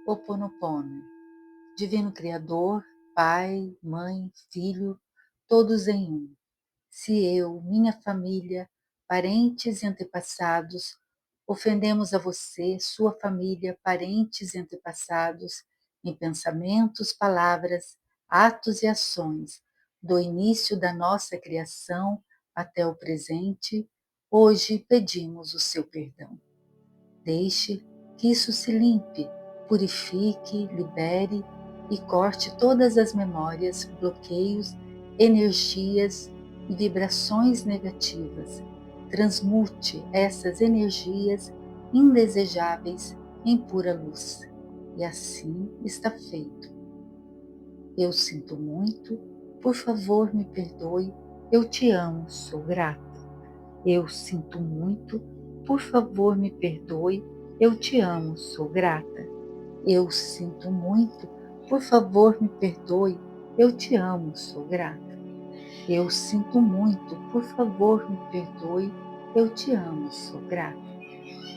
Ho'oponopono. Divino Criador, Pai, Mãe, Filho, todos em um. Se eu, minha família, parentes e antepassados, ofendemos a você, sua família, parentes e antepassados, em pensamentos, palavras, atos e ações, do início da nossa criação até o presente, hoje pedimos o seu perdão. Deixe que isso se limpe, purifique, libere e corte todas as memórias, bloqueios, energias e vibrações negativas. Transmute essas energias indesejáveis em pura luz. E assim está feito. Eu sinto muito, por favor me perdoe, eu te amo, sou grata. Eu sinto muito, por favor me perdoe, eu te amo, sou grata. Eu sinto muito, por favor me perdoe, eu te amo, sou grata. Eu sinto muito, por favor me perdoe, eu te amo, sou grata.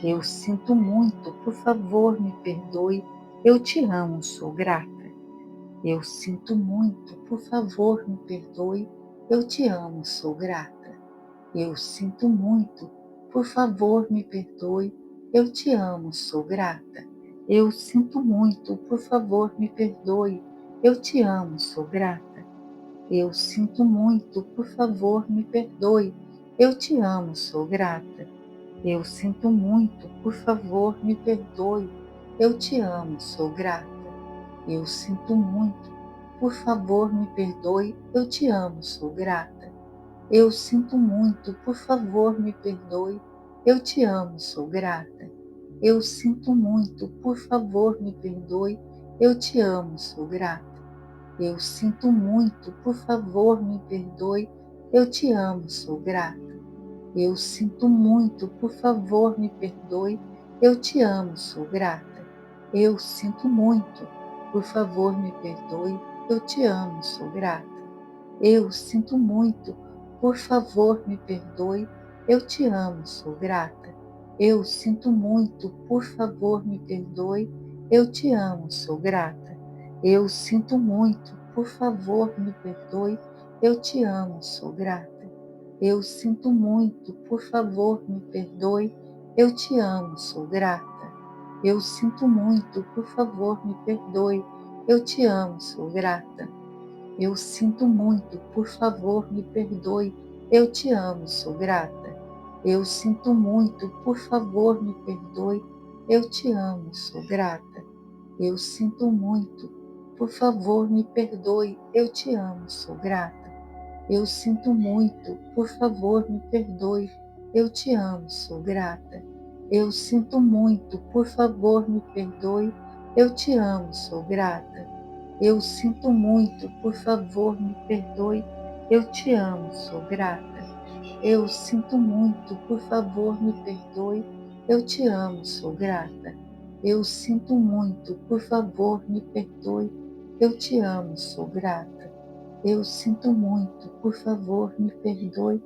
Eu sinto muito, por favor me perdoe, eu te amo, sou grata. Eu sinto muito, por favor me perdoe, eu te amo, sou grata. Eu sinto muito, por favor me perdoe, eu te amo, sou grata. Eu sinto muito, por favor me perdoe, eu te amo, sou grata. Eu sinto muito, por favor me perdoe, eu te amo, sou grata. Eu sinto muito, por favor me perdoe, eu te amo, sou grata. Eu sinto muito, por favor me perdoe, eu te amo, sou grata. Eu sinto muito, por favor me perdoe, eu te amo, sou grata. Eu sinto muito, por favor me perdoe, eu te amo, sou grata. Eu sinto muito, por favor me perdoe, eu te amo, sou grata. Eu sinto muito, por favor me perdoe, eu te amo, sou grata. Eu sinto muito, por favor me perdoe, eu te amo, sou grata. Eu sinto muito, por favor me perdoe, eu te amo, sou grata. Eu sinto muito, por favor me perdoe, eu te amo, sou grata. Eu sinto muito, por favor me perdoe, eu te amo, sou grata. Eu sinto muito, por favor me perdoe, eu te amo, sou grata. Eu sinto muito, por favor me perdoe, eu te amo, sou grata. Eu sinto muito, por favor me perdoe, eu te amo, sou grata. Eu sinto muito, por favor me perdoe, eu te amo, sou grata. Eu sinto muito, por favor me perdoe, eu te amo, sou grata. Eu sinto muito, por favor me perdoe, eu te amo, sou grata. Eu sinto muito, por favor me perdoe, eu te amo, sou grata. Eu sinto muito, por favor me perdoe, eu te amo, sou grata. Eu sinto muito, por favor me perdoe, eu te amo, sou grata. Eu sinto muito, por favor me perdoe, eu te amo, sou grata. Eu sinto muito, por favor me perdoe,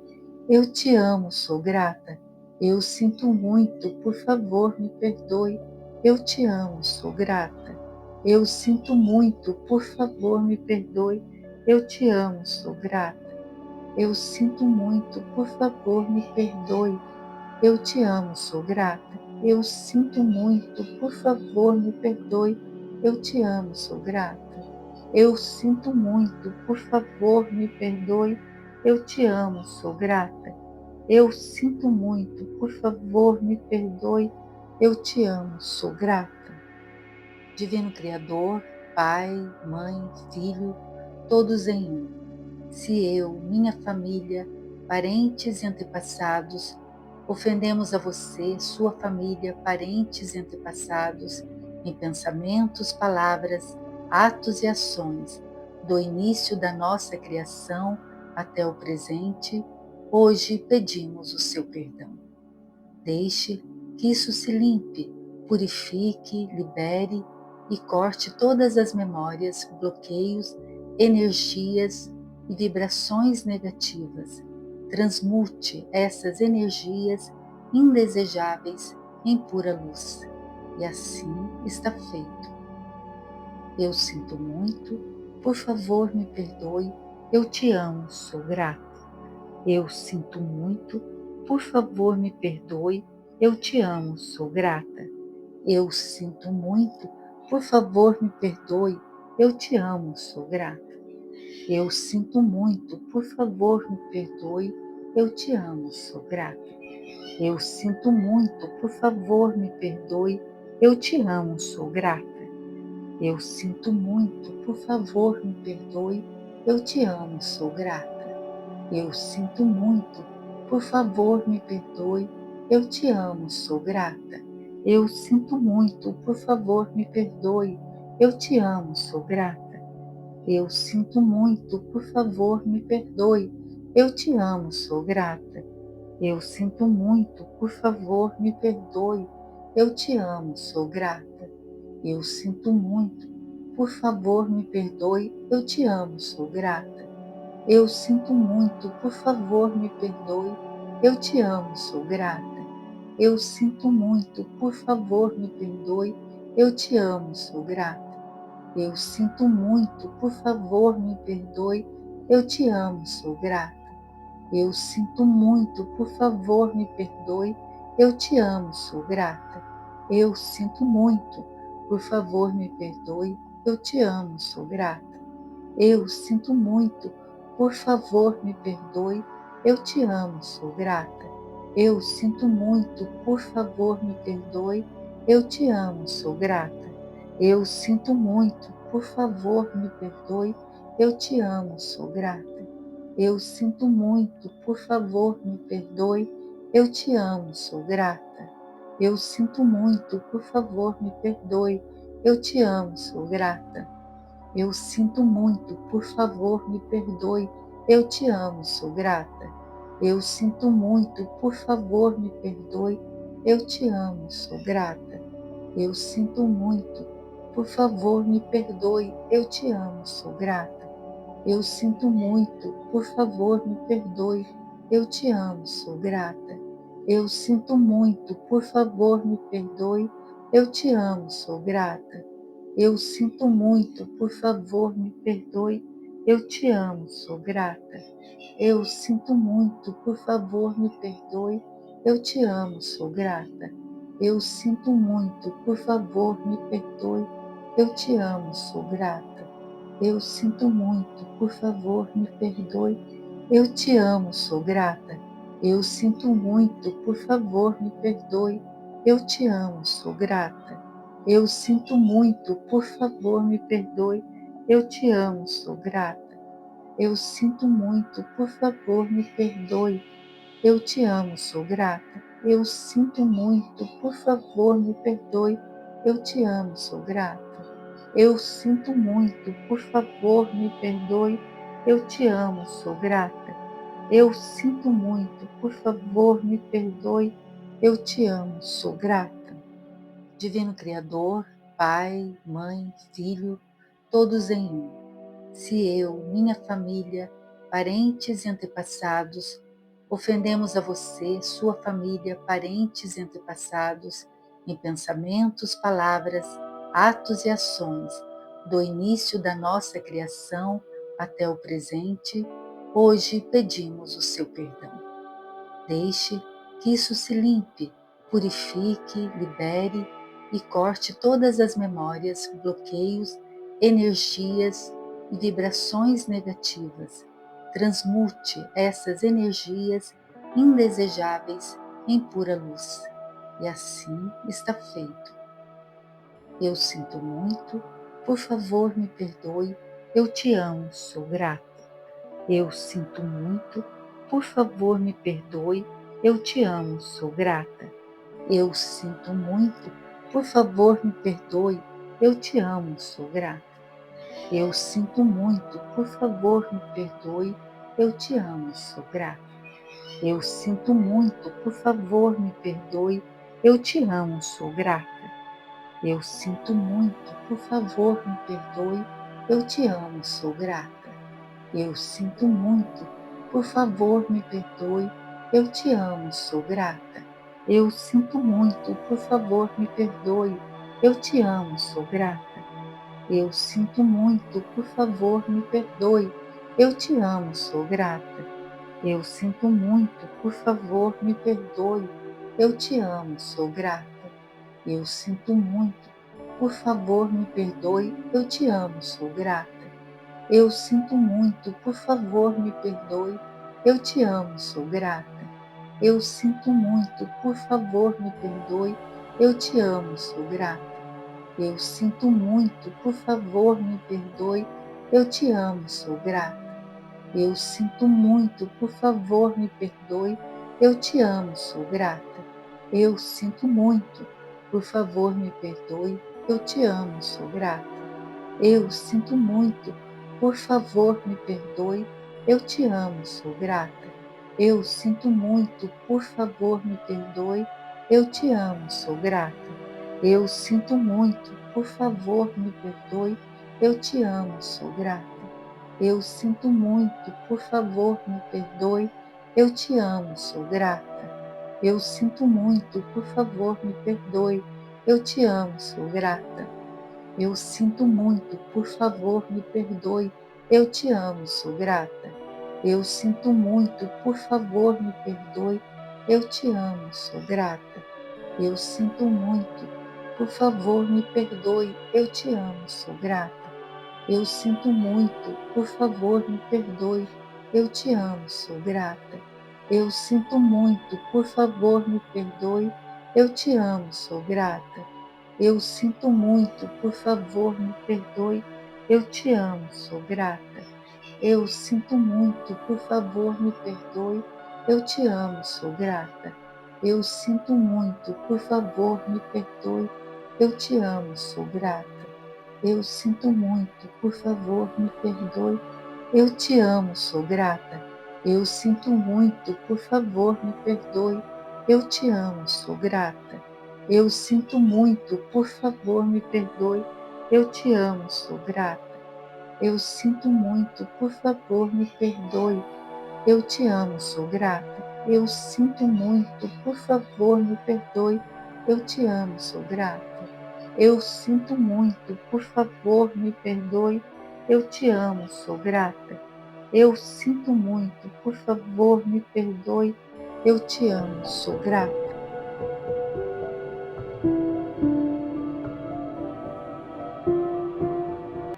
eu te amo, sou grata. Eu sinto muito, por favor me perdoe, eu te amo, sou grata. Eu sinto muito, por favor me perdoe, eu te amo, sou grata. Eu sinto muito, por favor me perdoe, eu te amo, sou grata. Eu sinto muito, por favor me perdoe, eu te amo, sou grata. Eu sinto muito, por favor me perdoe, eu te amo, sou grata. Eu sinto muito, por favor me perdoe, eu te amo, sou grata. Divino Criador, Pai, Mãe, Filho, todos em um. Se eu, minha família, parentes e antepassados, ofendemos a você, sua família, parentes e antepassados, em pensamentos, palavras, atos e ações, do início da nossa criação até o presente, hoje pedimos o seu perdão. Deixe que isso se limpe, purifique, libere e corte todas as memórias, bloqueios, energias e vibrações negativas. Transmute essas energias indesejáveis em pura luz. E assim está feito. Eu sinto muito, por favor me perdoe, eu te amo, sou grata. Eu sinto muito, por favor me perdoe, eu te amo, sou grata. Eu sinto muito, por favor me perdoe, eu te amo, sou grata. Eu sinto muito, por favor me perdoe, eu te amo, sou grata. Eu sinto muito, por favor me perdoe, eu te amo, sou grata. Eu sinto muito, por favor me perdoe, eu te amo, sou grata. Eu sinto muito, por favor me perdoe, eu te amo, sou grata. Eu sinto muito, por favor me perdoe, eu te amo, sou grata. Eu sinto muito, por favor me perdoe, eu te amo, sou grata. Eu sinto muito, por favor me perdoe, eu te amo, sou grata. Eu sinto muito, por favor me perdoe, eu te amo, sou grata. Eu sinto muito, por favor me perdoe, eu te amo, sou grata. Eu sinto muito, por favor me perdoe, eu te amo, sou grata. Eu sinto muito, por favor me perdoe, eu te amo, sou grata. Eu sinto muito, por favor me perdoe, eu te amo, sou grata. Eu sinto muito, por favor me perdoe, eu te amo, sou grata. Eu sinto muito, por favor me perdoe, eu te amo, sou grata. Eu sinto muito, por favor me perdoe, eu te amo, sou grata. Eu sinto muito, por favor me perdoe, eu te amo, sou grata. Eu sinto muito, por favor me perdoe, eu te amo, sou grata. Eu sinto muito, por favor me perdoe, eu te amo, sou grata. Eu sinto muito, por favor me perdoe, eu te amo, sou grata. Eu sinto muito, por favor me perdoe, eu te amo, sou grata. Eu sinto muito, por favor me perdoe, eu te amo, sou grata. Eu sinto muito, por favor me perdoe, eu te amo, sou grata. Eu sinto muito, por favor me perdoe, eu te amo, sou grata. Eu sinto muito, por favor me perdoe, eu te amo, sou grata. Eu sinto muito, por favor me perdoe, eu te amo, sou grata. Eu sinto muito, por favor me perdoe, eu te amo, sou grata. Eu sinto muito, por favor me perdoe, eu te amo, sou grata. Eu sinto muito, por favor me perdoe, eu te amo, sou grata. Eu sinto muito, por favor me perdoe, eu te amo, sou grata. Eu sinto muito, por favor me perdoe, eu te amo, sou grata. Eu sinto muito, por favor me perdoe, eu te amo, sou grata. Eu sinto muito, por favor me perdoe, eu te amo, sou grata. Eu sinto muito, por favor me perdoe, eu te amo, sou grata. Divino Criador, Pai, Mãe, Filho, todos em um. Se eu, minha família, parentes e antepassados, ofendemos a você, sua família, parentes e antepassados, em pensamentos, palavras, atos e ações, do início da nossa criação até o presente, hoje pedimos o seu perdão. Deixe que isso se limpe, purifique, libere e corte todas as memórias, bloqueios, energias e vibrações negativas. Transmute essas energias indesejáveis em pura luz. E assim está feito. Eu sinto muito, por favor me perdoe, eu te amo, sou grata. Eu sinto muito, por favor me perdoe, eu te amo, sou grata. Eu sinto muito, por favor me perdoe, eu te amo, sou grata. Eu sinto muito, por favor me perdoe, eu te amo, sou grata. Eu sinto muito, por favor me perdoe, eu te amo, sou grata. Eu sinto muito, por favor me perdoe, eu te amo, sou grata. Eu sinto muito, por favor me perdoe, eu te amo, sou grata. Eu sinto muito, por favor me perdoe, eu te amo, sou grata. Eu sinto muito, por favor, me perdoe. Eu te amo, sou grata. Eu sinto muito, por favor, me perdoe. Eu te amo, sou grata. Eu sinto muito, por favor, me perdoe. Eu te amo, sou grata. Eu sinto muito, por favor, me perdoe. Eu te amo, sou grata. Eu sinto muito, por favor, me perdoe. Eu te amo, sou grata. Eu sinto muito, por favor, me perdoe. Eu te amo, sou grata. Eu sinto muito, por favor, me perdoe. Eu te amo, sou grata. Eu sinto muito, por favor, me perdoe. Eu te amo, sou grata. Eu sinto muito, por favor, me perdoe. Eu te amo, sou grata. Eu sinto muito, por favor, me perdoe. Eu te amo, sou grata. Eu sinto muito, por favor, me perdoe. Eu te amo, sou grata. Eu sinto muito, por favor, me perdoe. Eu te amo, sou grata. Eu sinto muito, por favor, me perdoe. Eu te amo, sou grata. Eu sinto muito, por favor, me perdoe. Eu te amo, sou grata. Eu sinto muito, por favor, me perdoe. Eu te amo, sou grata. Eu sinto muito, por favor, me perdoe. Eu te amo, sou grata. Eu sinto muito, por favor, me perdoe. Eu te amo, sou grata. Eu sinto muito, por favor, me perdoe. Eu te amo, sou grata. Eu sinto muito, por favor, me perdoe. Eu te amo, sou grata. Eu sinto muito, por favor, me perdoe. Eu te amo, sou grata. Eu sinto muito, por favor, me perdoe. Eu te amo, sou grata. Eu sinto muito, por favor, me perdoe. Eu te amo, sou grata. Eu sinto muito, por favor, me perdoe. Eu te amo, sou grata. Eu sinto muito, por favor, me perdoe. Eu te amo, sou grata. Eu sinto muito, por favor, me perdoe. Eu te amo, sou grata. Eu sinto muito, por favor, me perdoe. Eu te amo, sou grata. Eu sinto muito, por favor, me perdoe. Eu te amo, sou grata. Eu sinto muito, por favor, me perdoe. Eu te amo, sou grata.